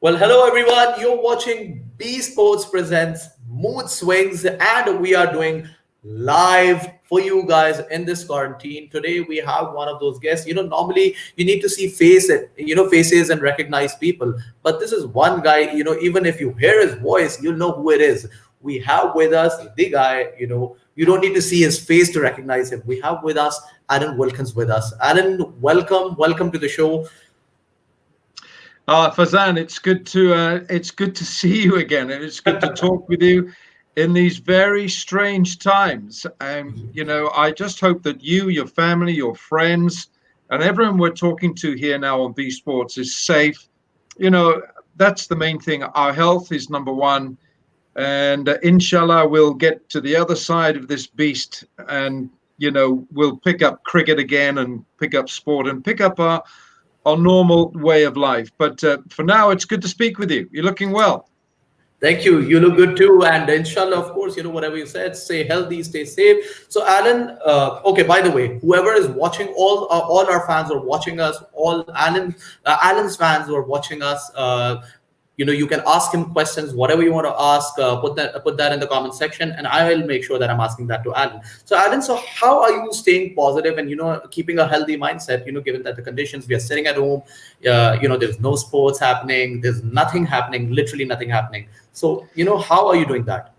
Well, hello everyone. You're watching B Sports Presents Mood Swings, and we are doing live for you guys in this quarantine. Today we have one of those guests. Normally you need to see faces and recognize people, but this is one guy. Even if you hear his voice, you'll know who it is. We have with us the guy. You don't need to see his face to recognize him. We have with us Alan Wilkins with us. Alan, welcome to the show. Faizan, it's good to see you again, and it's good to talk with you in these very strange times. I just hope that you, your family, your friends, and everyone we're talking to here now on B Sports is safe. You know, that's the main thing. Our health is number one, and inshallah, we'll get to the other side of this beast, and we'll pick up cricket again, and pick up sport, and pick up our normal way of life. But for now, it's good to speak with you. You're looking well. Thank you. You look good too. And inshallah, of course, whatever you said, stay healthy, stay safe. So, Alan, okay, by the way, whoever is watching, all our fans are watching us, Alan's fans who are watching us, you can ask him questions, whatever you want to ask, put that in the comment section, and I will make sure that I'm asking that to Alan. So, Alan, so how are you staying positive and keeping a healthy mindset? Given that the conditions, we are sitting at home, there's no sports happening, there's nothing happening, literally nothing happening. So, how are you doing that?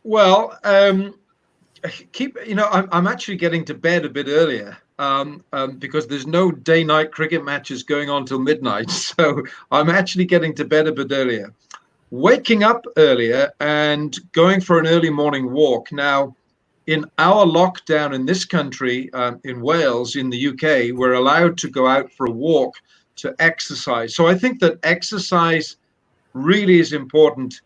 Well, I'm actually getting to bed a bit earlier because there's no day-night cricket matches going on till midnight. So I'm actually getting to bed a bit earlier, waking up earlier and going for an early morning walk. Now, in our lockdown in this country, in Wales, in the UK, we're allowed to go out for a walk to exercise. So I think that exercise really is important.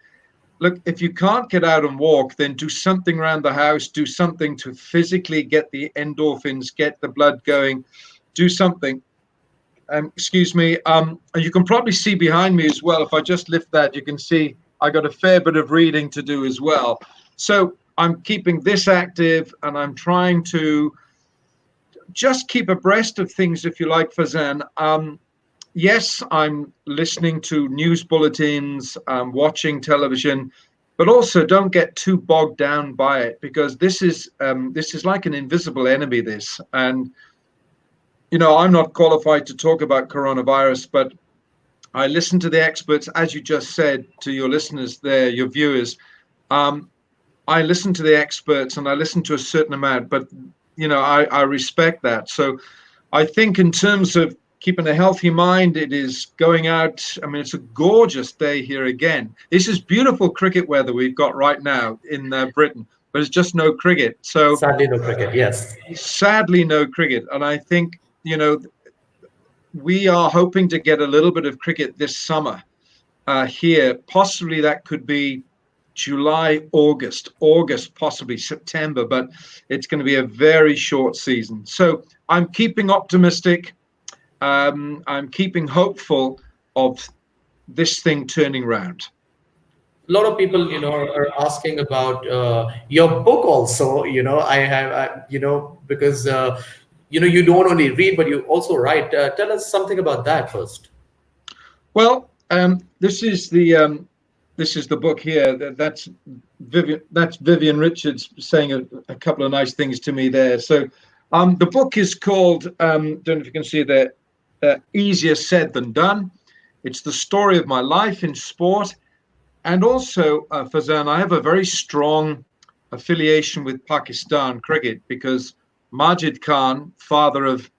Look, if you can't get out and walk, then do something around the house, do something to physically get the endorphins, get the blood going, do something. Excuse me. And you can probably see behind me as well. If I just lift that, you can see I got a fair bit of reading to do as well. So I'm keeping this active, and I'm trying to just keep abreast of things, if you like, Faizan. Yes, I'm listening to news bulletins, watching television, but also don't get too bogged down by it, because this is like an invisible enemy. And I'm not qualified to talk about coronavirus, but I listen to the experts, as you just said to your listeners there, your viewers. I listen to the experts, and I listen to a certain amount, but I respect that. So I think in terms of keeping a healthy mind, it is going out. I mean, it's a gorgeous day here again. This is beautiful cricket weather we've got right now in Britain, but it's just no cricket. So Sadly, no cricket. Yes. sadly, no cricket. And I think, we are hoping to get a little bit of cricket this summer here. Possibly that could be July, August, possibly September, but it's going to be a very short season. So I'm keeping optimistic. I'm keeping hopeful of this thing turning round. A lot of people, are asking about your book also. I have, because you don't only read, but you also write. Tell us something about that first. Well, this is the book here. That's Vivian Richards saying a couple of nice things to me there. So the book is called, don't know if you can see there, Easier Said Than Done. It's the story of my life in sport. And also, Faizan, I have a very strong affiliation with Pakistan cricket, because Majid Khan, father of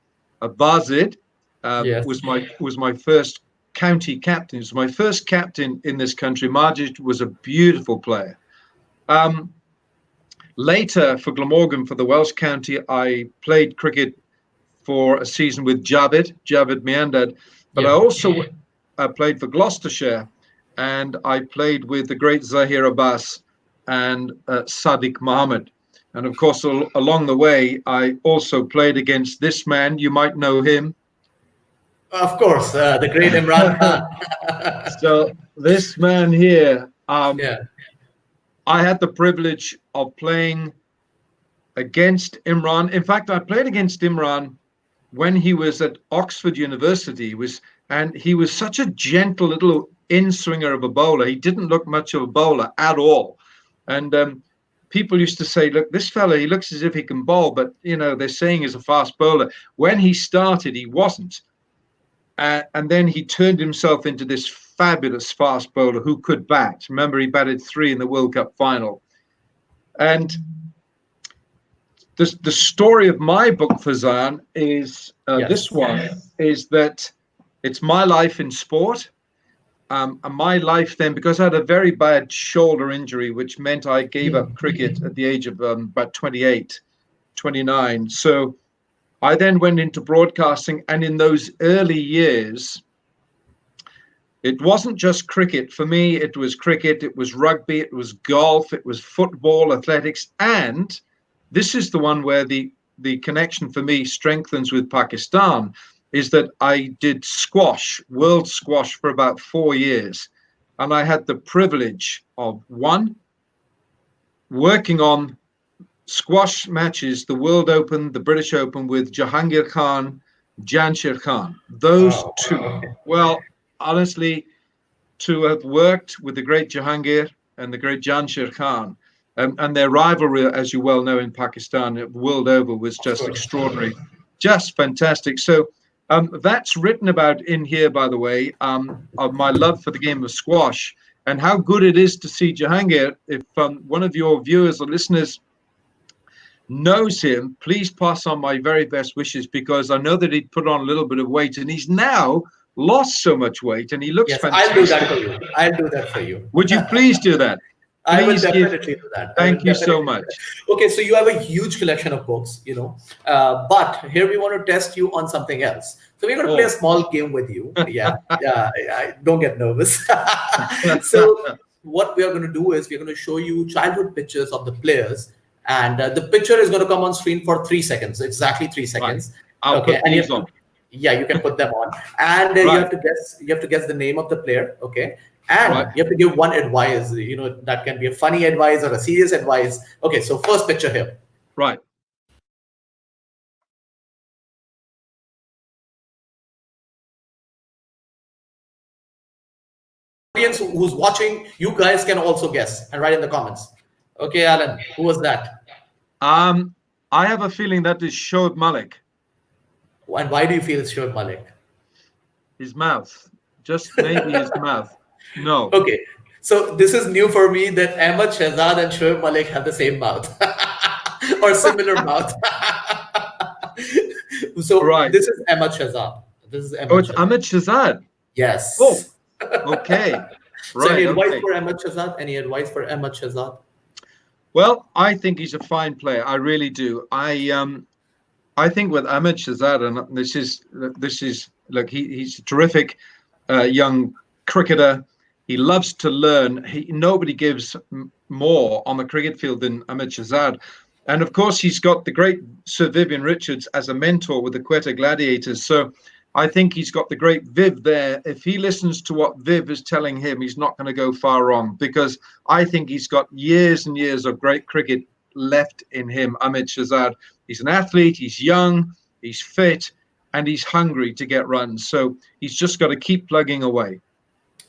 Bazid, Yes. was my first county captain. He was my first captain in this country. Majid was a beautiful player. Later, for Glamorgan, for the Welsh county, I played cricket for a season with Javid Miandad, but I also played for Gloucestershire, and I played with the great Zahir Abbas and Sadiq Mohammed. And of course, along the way, I also played against this man. You might know him. Of course, the great Imran Khan. So this man here, Yeah. I had the privilege of playing against Imran. In fact, I played against Imran when he was at Oxford University, and he was such a gentle little in-swinger of a bowler. He didn't look much of a bowler at all. And people used to say, look, this fella, he looks as if he can bowl, but, they're saying he's a fast bowler. When he started, he wasn't. And then he turned himself into this fabulous fast bowler who could bat. Remember, he batted 3 in the World Cup final. And the story of my book, Faizan, is this one, is that it's my life in sport. And my life then, because I had a very bad shoulder injury, which meant I gave up cricket at the age of about 28, 29. So I then went into broadcasting. And in those early years, it wasn't just cricket. For me, it was cricket, it was rugby, it was golf, it was football, athletics. And this is the one where the connection for me strengthens with Pakistan, is that I did squash, world squash, for about 4 years. And I had the privilege of, one, working on squash matches, the World Open, the British Open, with Jahangir Khan, Jansher Khan. Those two. Well, honestly, to have worked with the great Jahangir and the great Jansher Khan, and their rivalry, as you well know, in Pakistan, world over, was just extraordinary, just fantastic. So that's written about in here, by the way, of my love for the game of squash and how good it is to see Jahangir. If one of your viewers or listeners knows him, please pass on my very best wishes, because I know that he put on a little bit of weight and he's now lost so much weight and he looks fantastic. I'll do that for you. I'll do that for you. Would you please do that? I will definitely do that. Thank you so much. Okay, so you have a huge collection of books, but here we want to test you on something else. So we're going to play a small game with you. Don't get nervous. So what we are going to do is we're going to show you childhood pictures of the players, and the picture is going to come on screen for 3 seconds, exactly 3 seconds. I'll put these on. Yeah, you can put them on, and you have to guess. You have to guess the name of the player. Okay. And you have to give one advice, that can be a funny advice or a serious advice. Okay, so first picture here. Right. Audience who's watching, you guys can also guess and write in the comments. Okay, Alan, who was that? I have a feeling that is Shoaib Malik. And why do you feel it's Shoaib Malik? His mouth. Just maybe his mouth. No. Okay, so this is new for me, that Ahmad Shahzad and Shoaib Malik have the same mouth or similar mouth. So this is Ahmad Shahzad. It's Ahmad Shahzad. Yes. Oh, okay. Right. So any advice for Ahmad Shahzad? Any advice for Ahmad Shahzad? Well, I think he's a fine player. I really do. I think with Ahmad Shahzad, and this is look, he's a terrific young cricketer. He loves to learn. Nobody gives more on the cricket field than Ahmad Shahzad. And of course, he's got the great Sir Vivian Richards as a mentor with the Quetta Gladiators. So I think he's got the great Viv there. If he listens to what Viv is telling him, he's not going to go far wrong, because I think he's got years and years of great cricket left in him, Ahmad Shahzad. He's an athlete, he's young, he's fit, and he's hungry to get runs. So he's just got to keep plugging away.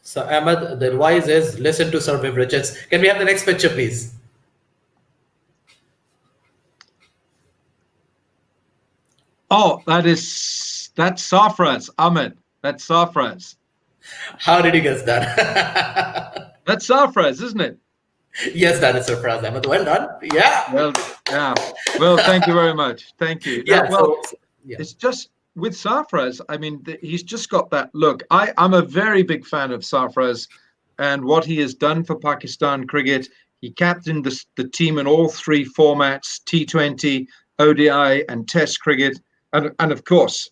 So Ahmed, the advice is listen to Sir Viv Richards. Can we have the next picture, please? Oh, that's Sarfraz, Ahmed. That's Sarfraz. How did you guess that? That's Sarfraz, isn't it? Yes, that is Sarfraz, Ahmed. Well done. Yeah. Well, thank you very much. Thank you. Yeah. It's just with Sarfraz, I mean, he's just got that look. I'm a very big fan of Sarfraz and what he has done for Pakistan cricket. He captained the team in all 3 formats, T20, ODI, and Test cricket. And of course,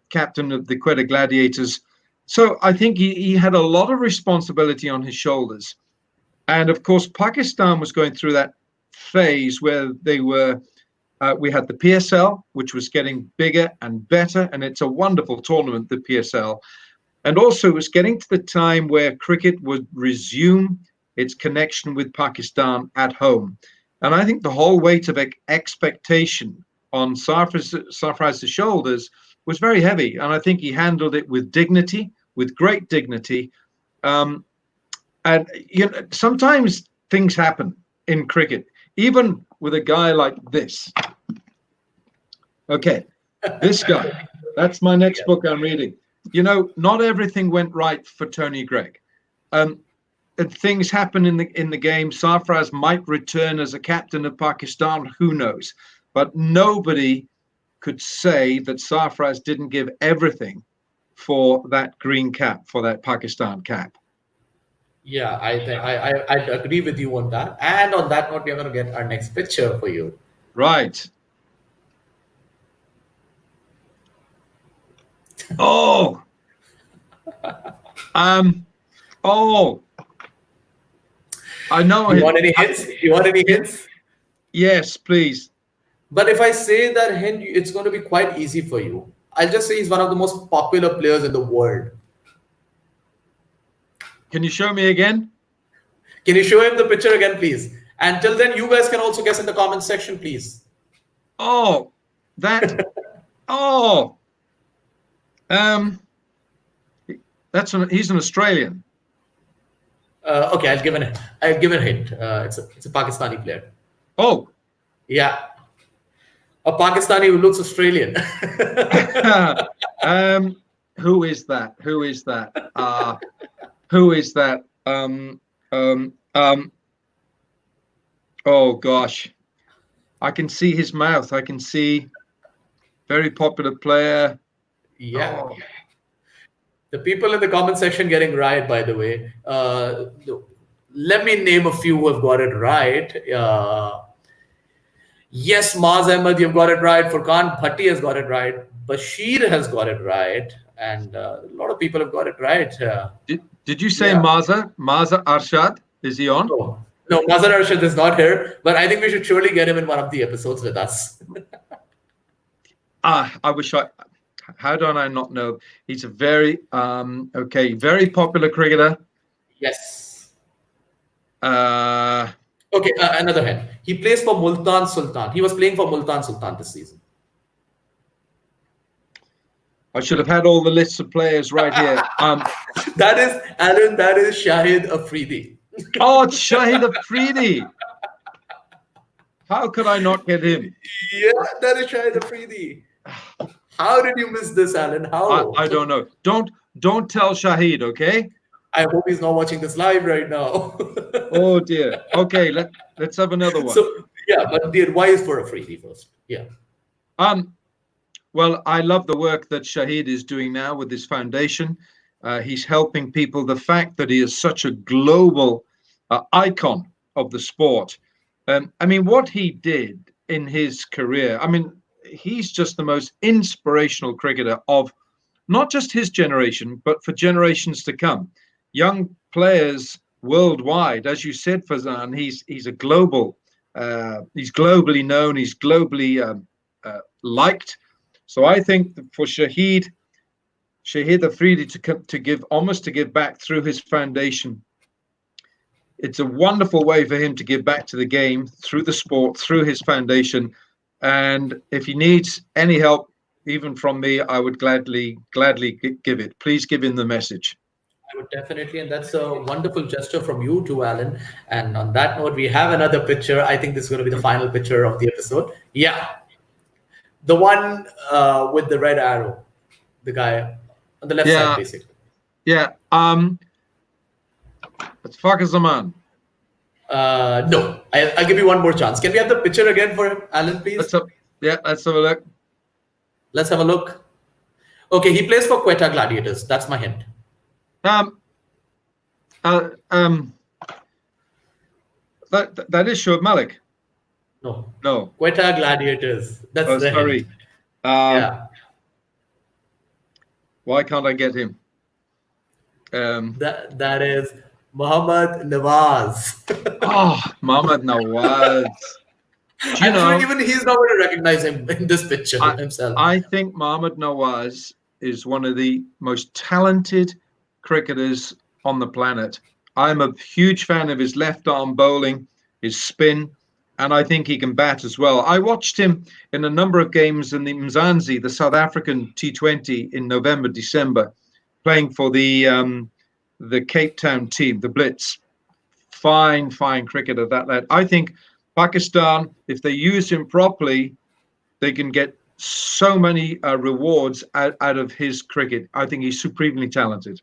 captain of the Quetta Gladiators. So I think he had a lot of responsibility on his shoulders. And of course, Pakistan was going through that phase where they were, we had the PSL, which was getting bigger and better. And it's a wonderful tournament, the PSL. And also it was getting to the time where cricket would resume its connection with Pakistan at home. And I think the whole weight of expectation on Sarfraz's shoulders was very heavy, and I think he handled it with dignity, with great dignity. And sometimes things happen in cricket, even with a guy like this. Okay, this guy. That's my next book I'm reading. Not everything went right for Tony Greig. And things happen in the game. Sarfraz might return as a captain of Pakistan. Who knows? But nobody could say that Sarfraz didn't give everything for that green cap, for that Pakistan cap. Yeah, I think I agree with you on that. And on that note, we're going to get our next picture for you. Right. Oh. Oh. I know You him. want any hints? You want any hints? Yes, please. But if I say that hint, it's going to be quite easy for you. I'll just say he's one of the most popular players in the world. Can you show me again? Can you show him the picture again, please? And till then, you guys can also guess in the comment section, please. Oh, that. Oh. He's an Australian. Okay, I'll give a hint. It's a Pakistani player. Oh. Yeah. A Pakistani who looks Australian. Who is that? Who is that? Who is that? Oh gosh, I can see his mouth. I can see very popular player. Yeah. Oh. The people in the comment section getting right, by the way. Let me name a few who have got it right. Yes, Maz Ahmed, you've got it right. Furqan Bhatti has got it right. Bashir has got it right. And a lot of people have got it right. Did you say Maza Arshad? Is he on? No, Mazhar Arshad is not here. But I think we should surely get him in one of the episodes with us. I wish how do I not know? He's a very, very popular cricketer. Yes. Okay, another hint. He plays for Multan Sultan. He was playing for Multan Sultan this season. I should have had all the lists of players right here. That is Shahid Afridi. Oh, it's Shahid Afridi. How could I not get him? Yeah, that is Shahid Afridi. How did you miss this, Alan? How? I don't know. Don't tell Shahid, okay? I hope he's not watching this live right now. Oh dear. Okay, let's have another one. So but the advice for Afridi first. Yeah. Well, I love the work that Shahid is doing now with his foundation. He's helping people. The fact that he is such a global icon of the sport. What he did in his career, he's just the most inspirational cricketer of not just his generation, but for generations to come. Young players worldwide, as you said, Faizan, he's a global, he's globally known, he's globally liked. So I think for Shahid Afridi to give back through his foundation, it's a wonderful way for him to give back to the game through the sport, through his foundation. And if he needs any help, even from me, I would gladly give it. Please give him the message. I would definitely, and that's a wonderful gesture from you too, Alan. And on that note, we have another picture. I think this is going to be the final picture of the episode. Yeah. The one with the red arrow. The guy on the left side, basically. Yeah. It's Fakhar Zaman. No. I'll give you one more chance. Can we have the picture again for him, Alan, please? Let's have a look. Let's have a look. Okay, he plays for Quetta Gladiators. That's my hint. That is Shoaib Malik. No. Quetta Gladiators. That's the sorry. hint. Yeah. Why can't I get him? That is Mohammad Nawaz. Mohammad Nawaz. I'm sure even he's not going to recognize him in this picture himself. I think Mohammad Nawaz is one of the most talented cricketers on the planet. I'm a huge fan of his left arm bowling, his spin, and I think he can bat as well. I watched him in a number of games in the Mzansi, the South African T20 in November, December, playing for the Cape Town team, the Blitz. Fine cricketer, that lad. I think Pakistan, if they use him properly, they can get so many rewards out of his cricket. I think he's supremely talented.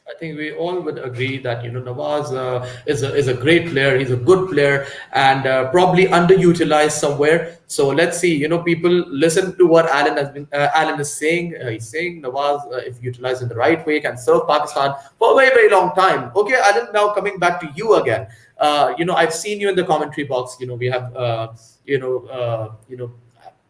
I think we all would agree that Nawaz is a great player. He's a good player and probably underutilized somewhere. So let's see. People listen to what Alan is saying. He's saying Nawaz, if utilized in the right way, can serve Pakistan for a very very long time. Okay, Alan. Now coming back to you again. I've seen you in the commentary box. We have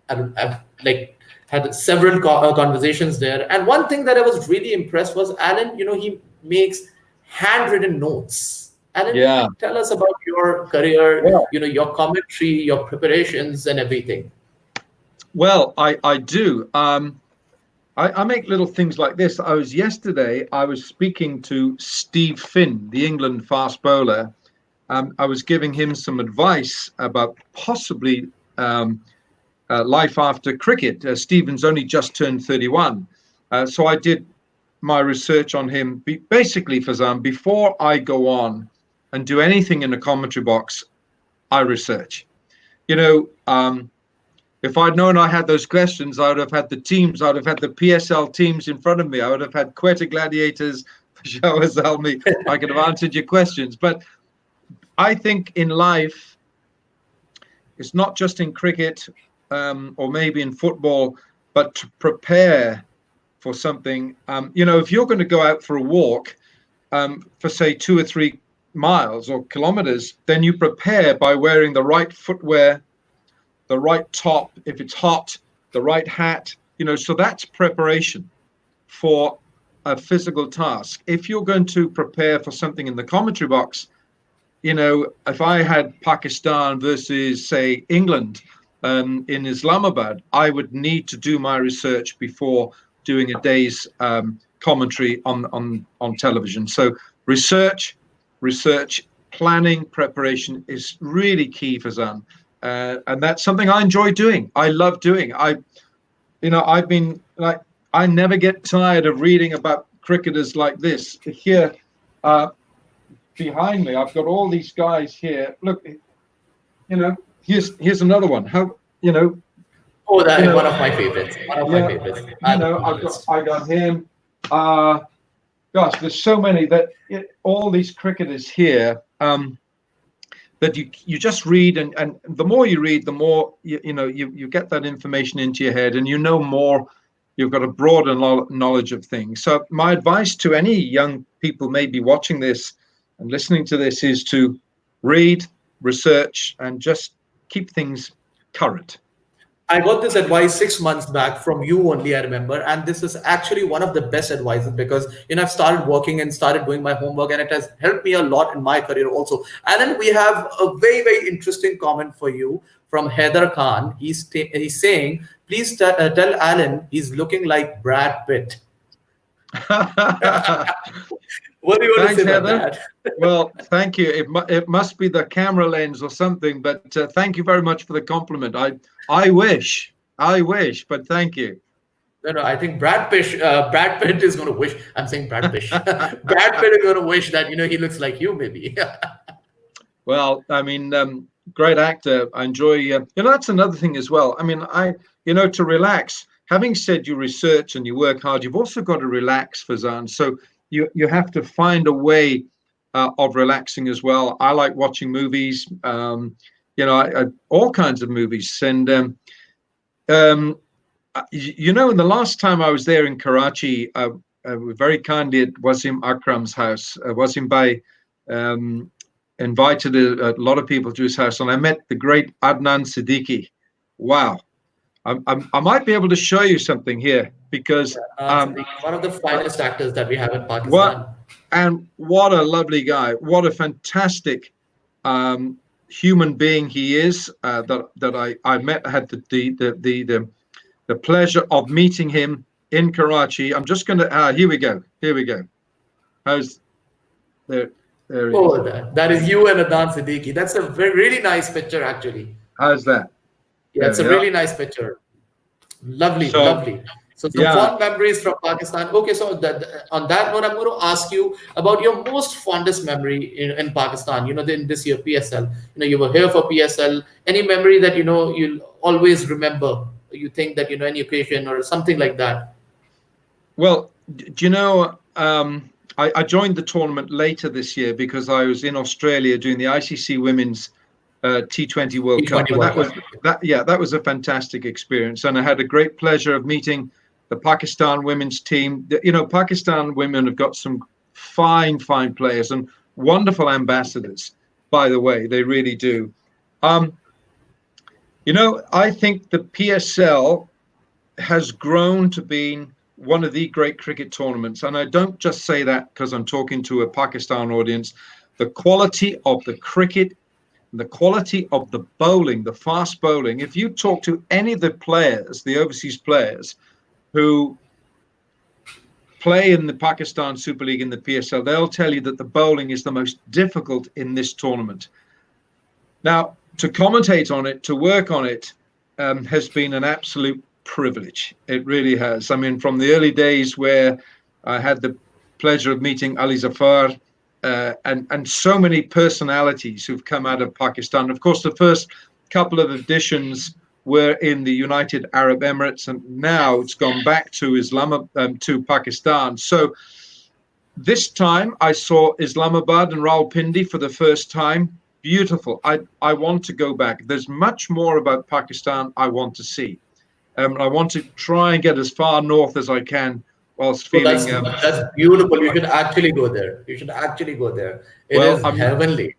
I've like had several conversations there. And one thing that I was really impressed was Alan, he makes handwritten notes. Alan, Yeah. tell us about your career, Yeah. Your commentary, your preparations and everything. Well, I do. I make little things like this. Yesterday, I was speaking to Steve Finn, the England fast bowler. I was giving him some advice about possibly life after cricket. Stephen's only just turned 31. So I did my research on him. Basically, Faizan, before I go on and do anything in the commentary box, I research. If I'd known I had those questions, I would have had the teams. I would have had the PSL teams in front of me. I would have had Quetta Gladiators, Peshawar Zalmi. I could have answered your questions. But I think in life, it's not just in cricket or maybe in football, but to prepare for something. If you're going to go out for a walk for, say, 2 or 3 miles or kilometers, then you prepare by wearing the right footwear, the right top, if it's hot, the right hat, so that's preparation for a physical task. If you're going to prepare for something in the commentary box, if I had Pakistan versus, say, England in Islamabad, I would need to do my research before doing a day's commentary on television. So research, planning, preparation is really key, Faizan. And that's something I enjoy doing. I love doing. I've been like, I never get tired of reading about cricketers like this. Here, behind me, I've got all these guys here. Look, here's another one. Oh, that is one of my favorites. One of my favorites. I got him. Gosh, there's so many all these cricketers here. That you just read, and the more you read, the more you get that information into your head, and more. You've got a broader knowledge of things. So my advice to any young people maybe watching this and listening to this is to read, research, and just keep things current. I got this advice 6 months back from you only, I remember. And this is actually one of the best advices because, I've started working and started doing my homework and it has helped me a lot in my career also. And then we have a very, very interesting comment for you from Heather Khan. He's saying, please tell Alan he's looking like Brad Pitt. What do you want to say about that? Well, thank you. It must be the camera lens or something, but thank you very much for the compliment. I wish, but thank you. No, I think Brad Pitt is going to wish. I'm saying Brad Pitt. Brad Pitt is going to wish that he looks like you, maybe. Well, I mean, great actor. I enjoy. That's another thing as well. I mean, to relax. Having said you research and you work hard, you've also got to relax, Faizan. So you have to find a way of relaxing as well. I like watching movies. All kinds of movies. And in the last time I was there in Karachi, very kindly at Wasim Akram's house. Wasim Bhai invited a lot of people to his house, and I met the great Adnan Siddiqui. Wow. I might be able to show you something here because one of the finest actors that we have in Pakistan. What a lovely guy! What a fantastic human being he is. That I met. I had the pleasure of meeting him in Karachi. I'm just going to. Here we go. How's there? area. Oh, that is you and Adnan Siddiqui. That's a really nice picture, actually. How's that? Yeah, There it's a we are. really nice picture. Lovely, So lovely. So some yeah, fond memories from Pakistan. Okay, so on that note, I'm going to ask you about your most fondest memory in Pakistan. In this year PSL. You were here for PSL. Any memory that you'll always remember? You think that any occasion or something like that. well, do you know? I joined the tournament later this year because I was in Australia doing the ICC Women's T20 World Cup, T20 and World that was Cup. that was a fantastic experience, and I had a great pleasure of meeting the Pakistan women's team. Pakistan women have got some fine players and wonderful ambassadors. By the way, they really do. Um, I think the PSL has grown to being one of the great cricket tournaments, and I don't just say that because I'm talking to a Pakistan audience. The quality of the cricket, the quality of the bowling, the fast bowling. If you talk to any of the players, the overseas players who play in the Pakistan Super League in the PSL, they'll tell you that the bowling is the most difficult in this tournament. Now, to commentate on it, to work on it, has been an absolute privilege. It really has. I mean, from the early days where I had the pleasure of meeting Ali Zafar, and so many personalities who've come out of Pakistan. Of course, the first couple of editions were in the United Arab Emirates, and now it's gone back to to Pakistan. So this time I saw Islamabad and Rawalpindi for the first time. Beautiful. I want to go back. There's much more about Pakistan I want to see. I want to try and get as far north as I can whilst So feeling. that's beautiful. You should actually go there. You should actually go there. It Well, is heavenly.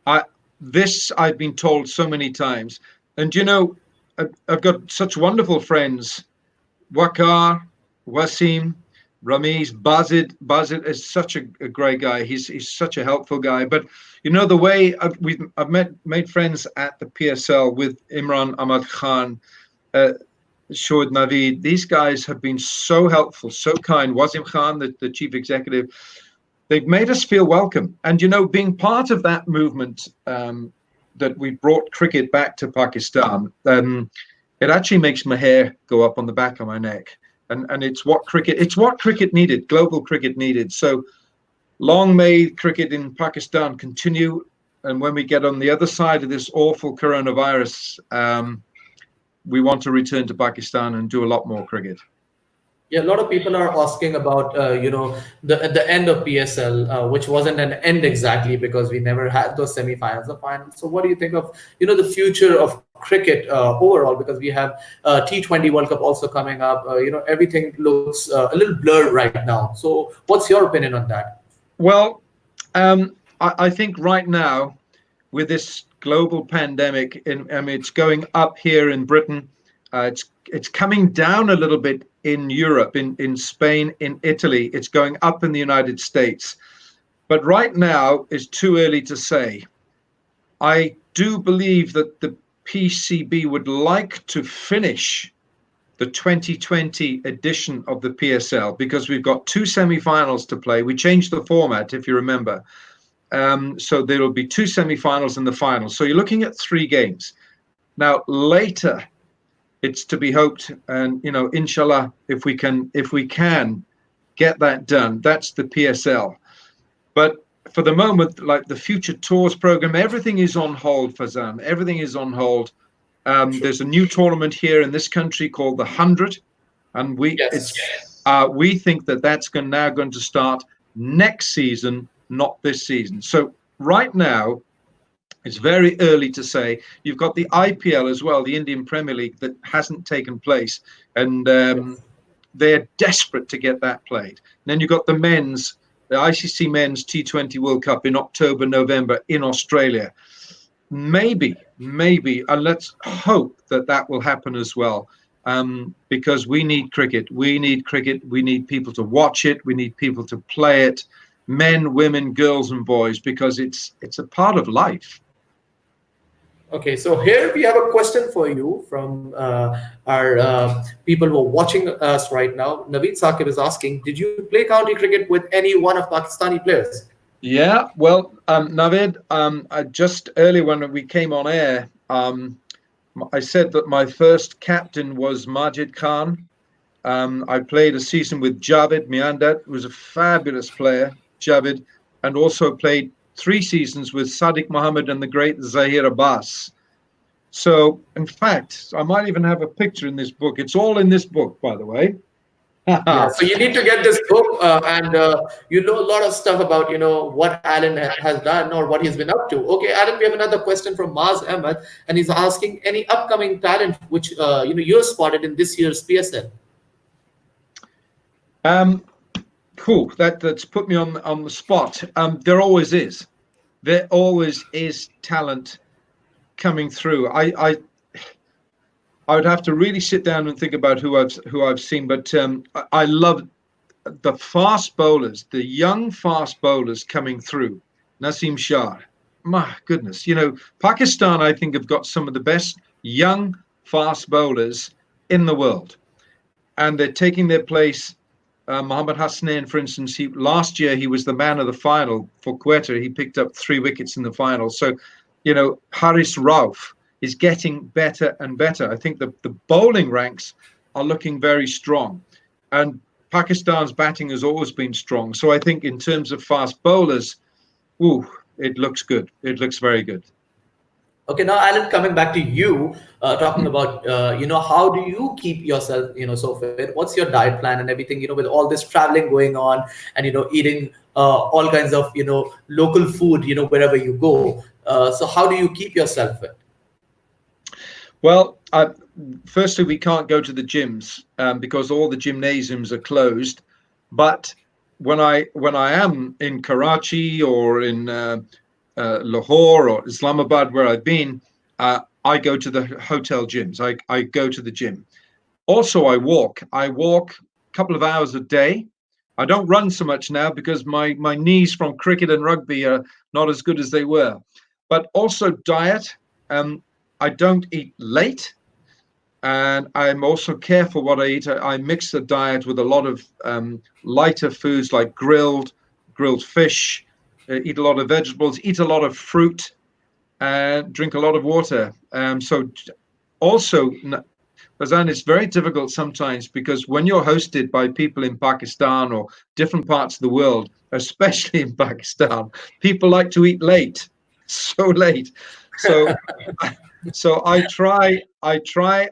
I've been told so many times, and I've got such wonderful friends. Waqar, Wasim, Ramiz, Bazid. Bazid is such a great guy. He's such a helpful guy. But the way I've made friends at the PSL with Imran Ahmad Khan, Shoaib Naveed. These guys have been so helpful, so kind. Wasim Khan, the chief executive, they've made us feel welcome. And being part of that movement, that we brought cricket back to Pakistan, it actually makes my hair go up on the back of my neck. And it's what cricket needed, global cricket needed. So long may cricket in Pakistan continue. And when we get on the other side of this awful coronavirus, we want to return to Pakistan and do a lot more cricket. Yeah, a lot of people are asking about the end of PSL, which wasn't an end exactly because we never had those semifinals or finals. So what do you think of the future of cricket overall? Because we have T20 World Cup also coming up. Everything looks a little blurred right now. So what's your opinion on that? Well, I think right now with this global pandemic, it's going up here in Britain. It's coming down a little bit in Europe, in Spain, in Italy. It's going up in the United States. But right now is too early to say. I do believe that the PCB would like to finish the 2020 edition of the PSL because we've got two semi-finals to play. We changed the format, if you remember. So there will be two semi-finals and the final. So you're looking at 3 games. Now later, it's to be hoped, and inshallah, if we can get that done, that's the PSL. But for the moment, like the future tours program, everything is on hold, Faizan. Everything is on hold. There's a new tournament here in this country called the 100, and we think that's now going to start next season, not this season. So right now, it's very early to say. You've got the IPL as well, the Indian Premier League, that hasn't taken place, and they're desperate to get that played. And then you've got the ICC Men's T20 World Cup in October, November in Australia. Maybe, and let's hope that will happen as well, because we need cricket. We need people to watch it. We need people to play it, men, women, girls, and boys, because it's a part of life. Okay, so here we have a question for you from our people who are watching us right now. Naveed Saqib is asking, did you play county cricket with any one of Pakistani players? Yeah, well, Navid, just earlier when we came on air, I said that my first captain was Majid Khan. I played a season with Javed Miandat, who was a fabulous player, Javed, and also played 3 seasons with Sadiq Mohammed and the great Zahir Abbas. So, in fact, I might even have a picture in this book. It's all in this book, by the way. Yeah, so you need to get this book, and you know a lot of stuff about what Alan has done or what he's been up to. Okay, Alan, we have another question from Maz Ahmed, and he's asking any upcoming talent which you're spotted in this year's PSL. Cool. That's put me on the spot. There always is. There always is talent coming through. I would have to really sit down and think about who I've seen, but I love the fast bowlers, the young fast bowlers coming through. Naseem Shah, my goodness, Pakistan, I think, have got some of the best young fast bowlers in the world, and they're taking their place. Mohammad Hasnain, for instance, last year he was the man of the final for Quetta. He picked up 3 wickets in the final. So, Haris Rauf is getting better and better. I think the bowling ranks are looking very strong, and Pakistan's batting has always been strong. So I think in terms of fast bowlers, it looks good. It looks very good. Okay, now Alan, coming back to you, talking about how do you keep yourself so fit? What's your diet plan and everything? With all this traveling going on, and eating all kinds of local food wherever you go. So how do you keep yourself fit? Well, firstly, we can't go to the gyms because all the gymnasiums are closed. But when I am in Karachi or in Lahore or Islamabad, where I've been, I go to the hotel gyms. I go to the gym. Also, I walk a couple of hours a day. I don't run so much now because my knees from cricket and rugby are not as good as they were. But also diet. I don't eat late, and I'm also careful what I eat. I mix the diet with a lot of lighter foods like grilled fish, eat a lot of vegetables, eat a lot of fruit, and drink a lot of water. So also, Faizan, it's very difficult sometimes because when you're hosted by people in Pakistan or different parts of the world, especially in Pakistan, people like to eat late, so late. So I try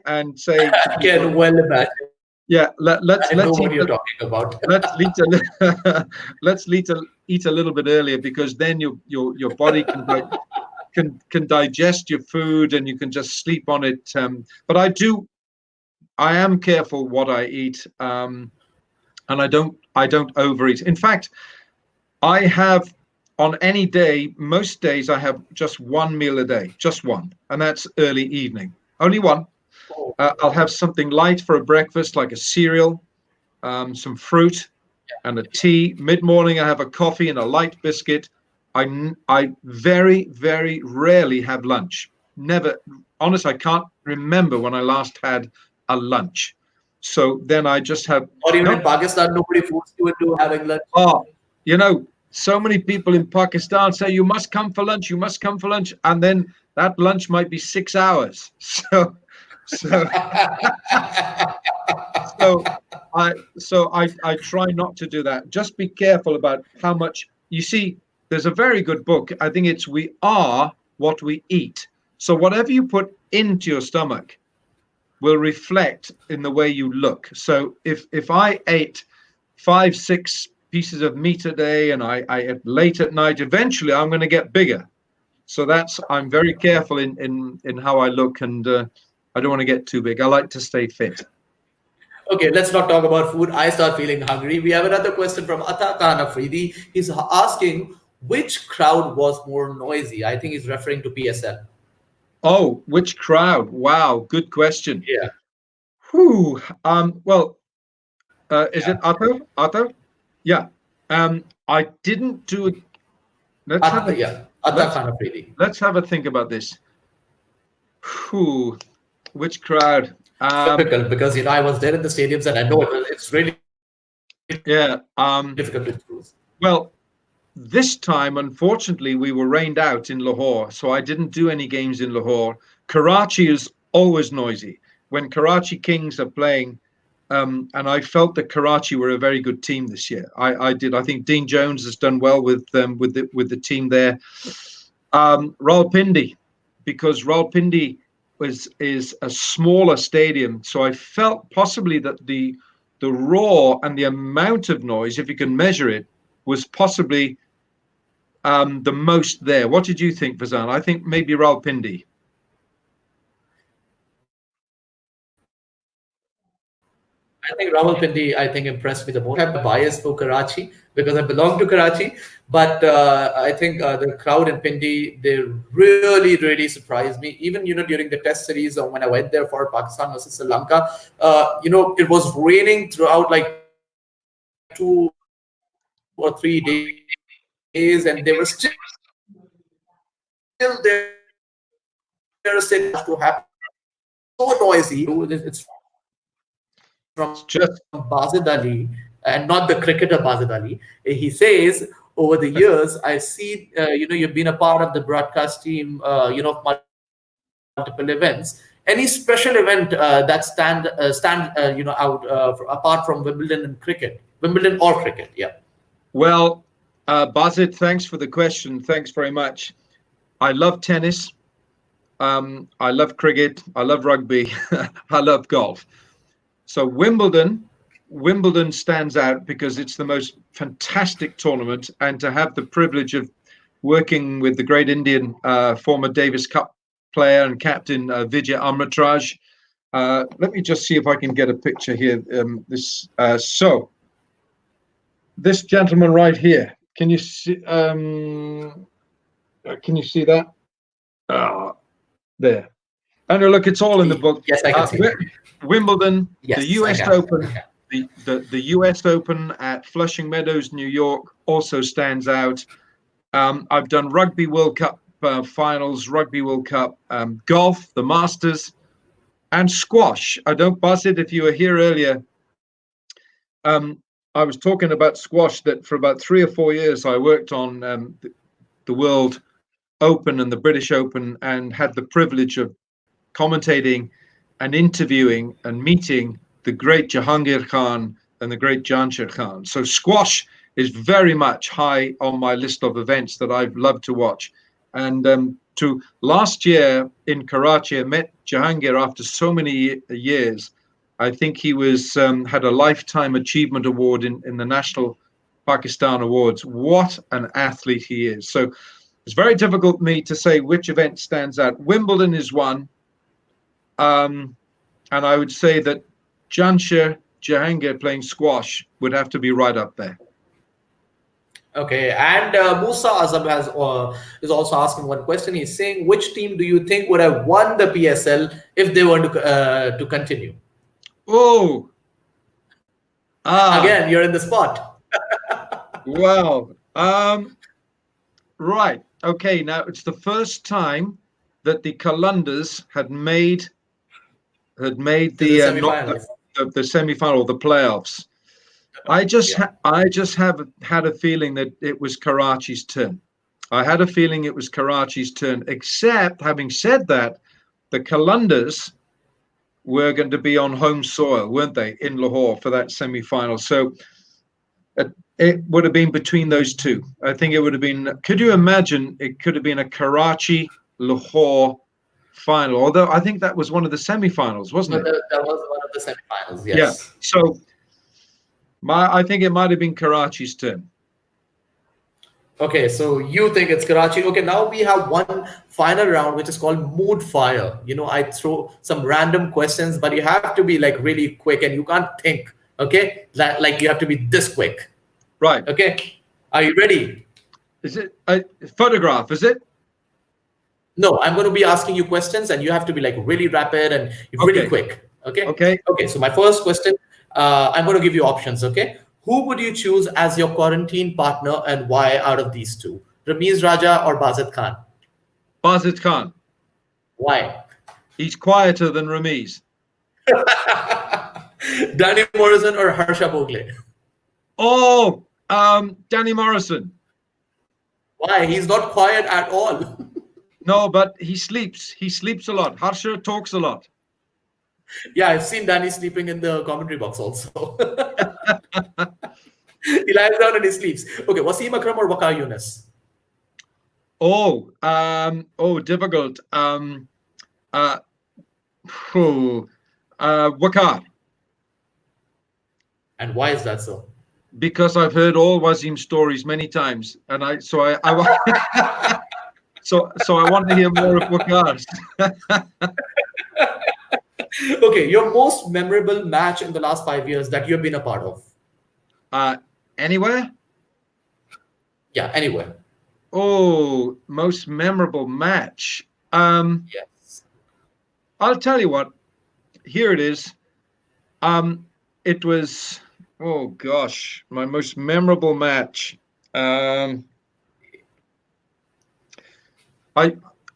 and say, I can well imagine. yeah, let's I know eat what you're talking about. let's eat a little bit earlier, because then your body can digest your food and you can just sleep on it. But I am careful what I eat, and I don't overeat. In fact, I have, on any day, most days I have just one meal a day, just one, and that's early evening. Only one. I'll have something light for a breakfast, like a cereal, some fruit, and a tea. Mid-morning, I have a coffee and a light biscuit. I very, very rarely have lunch. Never. Honestly, I can't remember when I last had a lunch. So then I just have. Or even in Pakistan, nobody forced you into having lunch. Oh, so many people in Pakistan say you must come for lunch, and then that lunch might be 6 hours. So I try not to do that. Just be careful about how much. You see, there's a very good book. I think it's "We Are What We Eat." So whatever you put into your stomach will reflect in the way you look. So if I ate 5-6 pieces of meat a day and I ate late at night, eventually I'm going to get bigger. So I'm very careful in how I look, and I don't want to get too big. I like to stay fit. Okay, let's not talk about food. I start feeling hungry. We have another question from Atta Khan Afridi. He's asking which crowd was more noisy. I think he's referring to PSL. Oh, which crowd? Wow, good question. Yeah. Whew. Well, is it Atta? Yeah. I didn't do it. Let's have a think about this. Whew. Which crowd? Difficult, because I was there in the stadiums and I know it's really difficult to choose. Well, This time, unfortunately, we were rained out in Lahore, so I didn't do any games in Lahore. Karachi is always noisy. When Karachi Kings are playing, and I felt that Karachi were a very good team this year. I did. I think Dean Jones has done well with the team there. Rawalpindi, because Rawalpindi is a smaller stadium, so I felt possibly that the roar and the amount of noise, if you can measure it, was possibly the most there. What did you think, Faizan? I think maybe Rawalpindi. I think Rawalpindi, I think, impressed me the most. I have a bias for Karachi because I belong to Karachi, but I think the crowd in Pindi, they really, really surprised me. Even, during the test series or when I went there for Pakistan versus Sri Lanka, it was raining throughout like 2 or 3 days, and they were still there saying to happen. So noisy. It's from Just Bazid Ali, and not the cricketer Bazid Ali. He says, over the years, I see, you've been a part of the broadcast team, of multiple events. Any special event that stand out apart from Wimbledon and cricket, Wimbledon or cricket? Yeah. well, Bazid, thanks for the question. Thanks very much. I love tennis. I love cricket. I love rugby. I love golf. So Wimbledon stands out because it's the most fantastic tournament, and to have the privilege of working with the great Indian former Davis Cup player and captain Vijay Amritraj. Let me just see if I can get a picture here. So this gentleman right here. Can you see? Can you see that? There. And look, it's all in the book. Yes, I can see it. Wimbledon, Yes, the US I can. Open, the US Open at Flushing Meadows, New York, also stands out. I've done Rugby World Cup finals, Rugby World Cup, golf, the Masters, and squash. I don't, Basit, if you were here earlier, I was talking about squash, that for about 3 or 4 years I worked on the World Open and the British Open, and had the privilege of commentating and interviewing and meeting the great Jahangir Khan and the great Janshir Khan. So squash is very much high on my list of events that I've loved to watch. And to last year in Karachi, I met Jahangir after so many years. I think he was had a Lifetime Achievement Award in the National Pakistan Awards. What an athlete he is. So it's very difficult for me to say which event stands out. Wimbledon is one. And I would say that Jahangir playing squash would have to be right up there. Okay, and Musa Azam is also asking one question. He's saying, which team do you think would have won the PSL if they were to continue? Oh, Again, you're in the spot. wow. Right. Okay. Now it's the first time that the Qalandars had made the semi-final, the playoffs. I just have had a feeling that it was Karachi's turn. I had a feeling it was Karachi's turn, except having said that, the Qalandars were going to be on home soil, weren't they, in Lahore for that semi-final. So it would have been between those two. I think it would have been, could you imagine, it could have been a Karachi-Lahore final, although I think that was one of the semi-finals, wasn't it? That was one of the semi-finals, yes. Yeah. So I think it might have been Karachi's turn. Okay, so you think it's Karachi. Okay, now we have one final round, which is called Mood Fire. I throw some random questions, but you have to be like really quick and you can't think. Okay, like you have to be this quick. Right. Okay, are you ready? Is it a photograph? Is it? No, I'm going to be asking you questions and you have to be like really rapid and really quick. Okay. Okay. So my first question, I'm going to give you options. Okay. Who would you choose as your quarantine partner and why out of these two? Ramiz Raja or Bazid Khan? Bazid Khan. Why? He's quieter than Ramiz. Danny Morrison or Harsha Bogle? Oh, Danny Morrison. Why? He's not quiet at all. No, but he sleeps. He sleeps a lot. Harsha talks a lot. Yeah, I've seen Danny sleeping in the commentary box also. He lies down and he sleeps. Okay, Wasim Akram or Waqar Yunus? Difficult. Uh, Waqar, And why is that so? because I've heard all Wasim stories many times, and I so I want to hear more of Waqar's. Okay, your most memorable match in the last 5 years that you've been a part of? Anywhere? Yeah, anywhere. Oh, most memorable match. Yes. I'll tell you what. Here it is. It was, oh gosh, my most memorable match.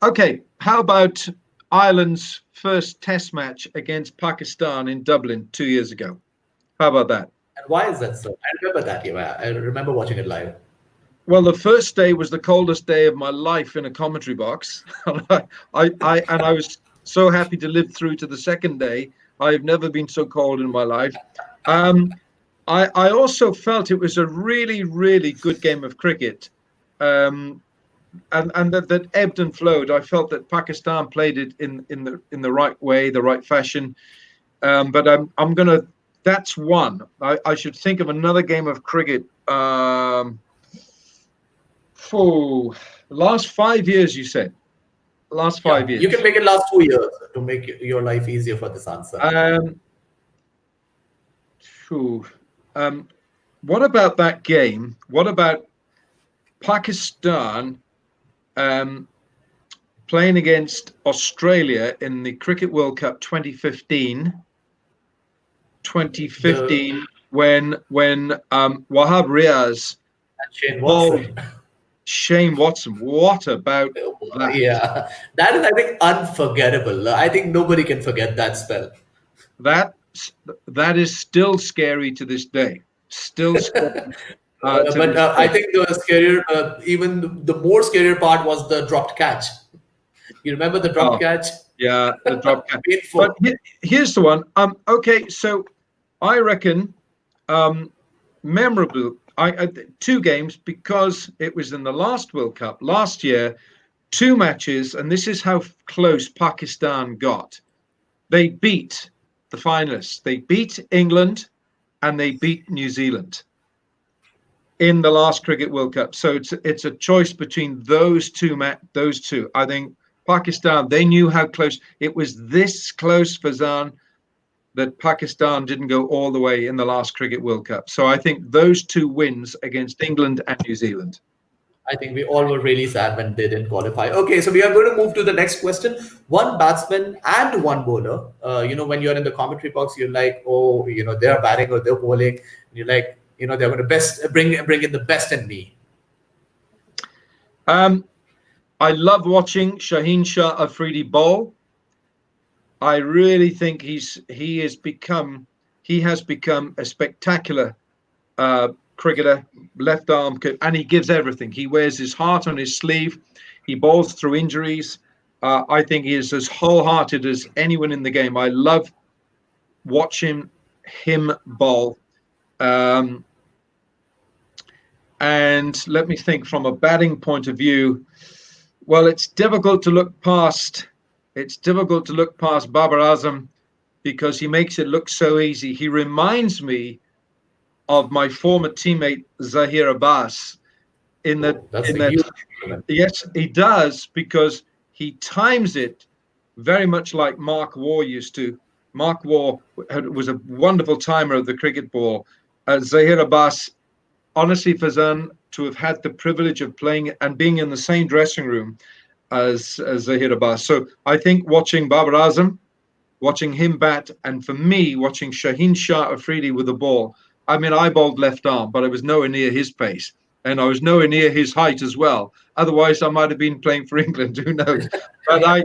Okay. How about Ireland's first Test match against Pakistan in Dublin 2 years ago? How about that? And why is that so? I remember that. Yeah, I remember watching it live. Well, the first day was the coldest day of my life in a commentary box. I was so happy to live through to the second day. I've never been so cold in my life. I also felt it was a really, really good game of cricket, and that ebbed and flowed. I felt that Pakistan played it in the right way, the right fashion. But I'm gonna. That's one. I should think of another game of cricket. Last 5 years, you said. Last 5 years. You can make it last 2 years to make your life easier for this answer. What about that game? What about Pakistan playing against Australia in the Cricket World Cup 2015? 2015, when Wahab Riaz Shane Watson. Shane Watson. What about that? Yeah, that is, I think, unforgettable. I think nobody can forget that spell. That is still scary to this day. Still scary. I think the scarier, even the more scarier part was the dropped catch. You remember the dropped catch? Yeah, the drop catch. Painful. But here's the one. Okay, so I reckon memorable. I 2 games, because it was in the last World Cup last year. 2 matches, and this is how close Pakistan got. They beat the finalists. They beat England, and they beat New Zealand in the last Cricket World Cup. So it's a choice between those two. I think Pakistan, they knew how close it was. This close, Faizan, that Pakistan didn't go all the way in the last Cricket World Cup. So I think those 2 wins against England and New Zealand. I think we all were really sad when they didn't qualify. Okay, so we are going to move to the next question. One batsman and one bowler. When you're in the commentary box, you're like, oh, they're batting or they're bowling. And you're like, they're going to bring in the best in me. I love watching Shaheen Shah Afridi bowl. I really think he has become a spectacular cricketer, left arm, and he gives everything. He wears his heart on his sleeve. He bowls through injuries. I think he is as wholehearted as anyone in the game. I love watching him bowl. And let me think, from a batting point of view, well, it's difficult to look past Babar Azam, because he makes it look so easy. He reminds me of my former teammate Zahir Abbas yes, he does, because he times it very much like Mark Waugh used to. Mark Waugh was a wonderful timer of the cricket ball. Zahir Abbas, honestly, Faizan, to have had the privilege of playing and being in the same dressing room as Zahir Abbas. So I think watching Babar Azam, watching him bat, and for me, watching Shaheen Shah Afridi with the ball. I mean, I bowled left arm, but I was nowhere near his pace, and I was nowhere near his height as well. Otherwise, I might have been playing for England. Who knows? But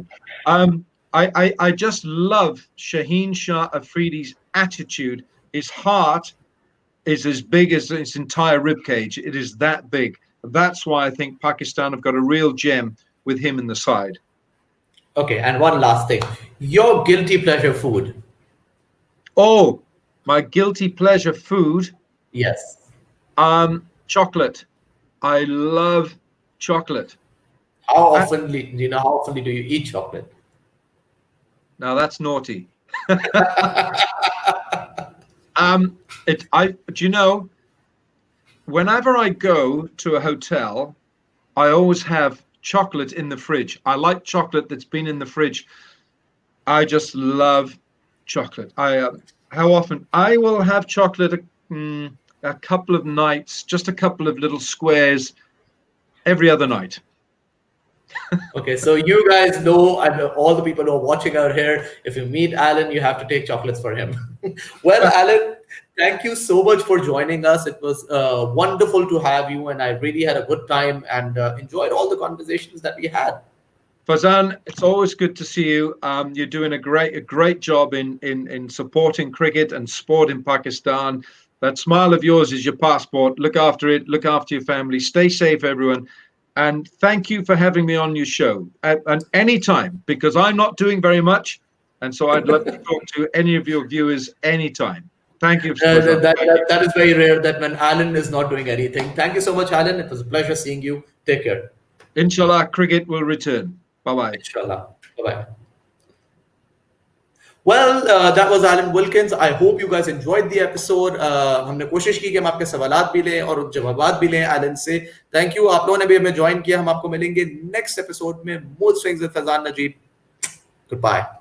I just love Shaheen Shah Afridi's attitude. His heart is as big as his entire rib cage. It is that big. that's why I think Pakistan have got a real gem with him in the side. Okay, and one last thing. Your guilty pleasure food. Oh, my guilty pleasure food, Yes. chocolate. I love chocolate. How often, how often do you eat chocolate? Now that's naughty. Do you know, whenever I go to a hotel, I always have chocolate in the fridge. I like chocolate that's been in the fridge. I just love chocolate. How often I will have chocolate a couple of nights, just a couple of little squares every other night. Okay, so you guys know, and all the people who are watching out here, if you meet Alan, you have to take chocolates for him. Well, Alan, thank you so much for joining us. It was wonderful to have you, and I really had a good time and enjoyed all the conversations that we had. Faizan, it's always good to see you. You're doing a great job in supporting cricket and sport in Pakistan. That smile of yours is your passport. Look after it. Look after your family. Stay safe, everyone. And thank you for having me on your show at any time, because I'm not doing very much. And so I'd love to talk to any of your viewers anytime. Thank you. That is very rare that when Alan is not doing anything. Thank you so much, Alan. It was a pleasure seeing you. Take care. Inshallah, cricket will return. Bye-bye. Inshallah. Bye-bye. Well, that was Alan Wilkins. I hope you guys enjoyed the episode. हमने कोशिश की कि हम आपके सवालात भी लें और जवाबात भी लें Alan से. Thank you. आप लोगों ने भी हमें ज्वाइन किया. हम आपको मिलेंगे next episode में Mood Swings with Faizan Najeeb. Goodbye.